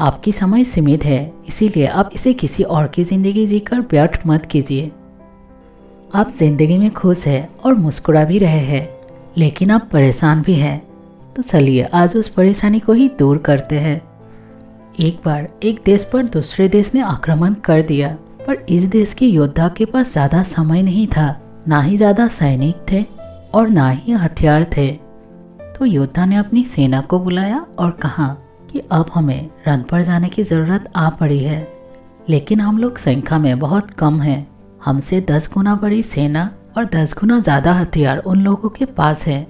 आपकी समय सीमित है, इसीलिए आप इसे किसी और की ज़िंदगी जीकर व्यर्थ मत कीजिए। आप जिंदगी में खुश हैं और मुस्कुरा भी रहे हैं, लेकिन आप परेशान भी हैं। तो चलिए आज उस परेशानी को ही दूर करते हैं। एक बार एक देश पर दूसरे देश ने आक्रमण कर दिया, पर इस देश के योद्धा के पास ज़्यादा समय नहीं था, ना ही ज़्यादा सैनिक थे और ना ही हथियार थे। तो योद्धा ने अपनी सेना को बुलाया और कहा कि अब हमें रण पर जाने की ज़रूरत आ पड़ी है, लेकिन हम लोग संख्या में बहुत कम हैं। हमसे 10 गुना बड़ी सेना और 10 गुना ज़्यादा हथियार उन लोगों के पास है।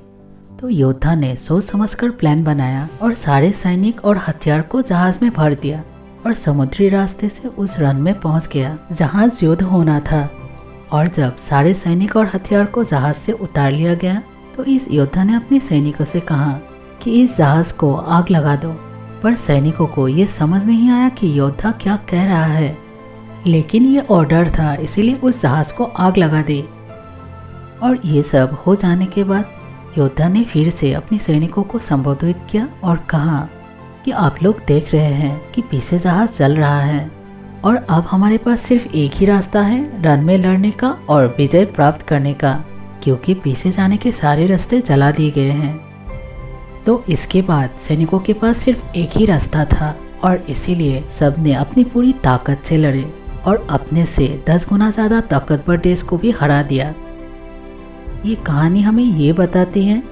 तो योद्धा ने सोच समझकर प्लान बनाया और सारे सैनिक और हथियार को जहाज में भर दिया और समुद्री रास्ते से उस रण में पहुंच गया जहां युद्ध होना था। और जब सारे सैनिक और हथियार को जहाज से उतार लिया गया तो इस योद्धा ने अपने सैनिकों से कहा कि इस जहाज को आग लगा दो। पर सैनिकों को ये समझ नहीं आया कि योद्धा क्या कह रहा है, लेकिन ये ऑर्डर था, इसीलिए उस जहाज को आग लगा दी। और ये सब हो जाने के बाद योद्धा ने फिर से अपने सैनिकों को संबोधित किया और कहा कि आप लोग देख रहे हैं कि पीछे जहाज चल रहा है और अब हमारे पास सिर्फ एक ही रास्ता है रण में लड़ने का और विजय प्राप्त करने का, क्योंकि पीछे जाने के सारे रास्ते जला दिए गए हैं। तो इसके बाद सैनिकों के पास सिर्फ एक ही रास्ता था और इसीलिए सब ने अपनी पूरी ताकत से लड़े और अपने से 10 गुना ज़्यादा ताकतवर देश को भी हरा दिया। ये कहानी हमें ये बताती है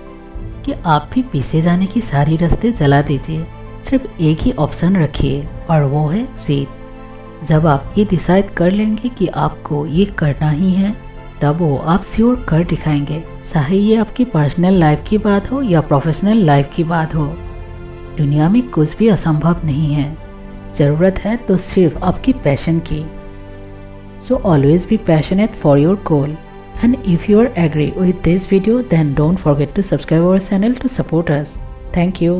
कि आप भी पीछे जाने की सारी रास्ते जला दीजिए, सिर्फ एक ही ऑप्शन रखिए और वो है जीत। जब आप ये डिसाइड कर लेंगे कि आपको ये करना ही है, तब वो आप श्योर कर दिखाएंगे, चाहे ये आपकी पर्सनल लाइफ की बात हो या प्रोफेशनल लाइफ की बात हो। दुनिया में कुछ भी असंभव नहीं है, ज़रूरत है तो सिर्फ आपकी पैशन की। So always be passionate for your goal. And if you are agree with this video, then don't forget to subscribe our channel to support us. Thank you.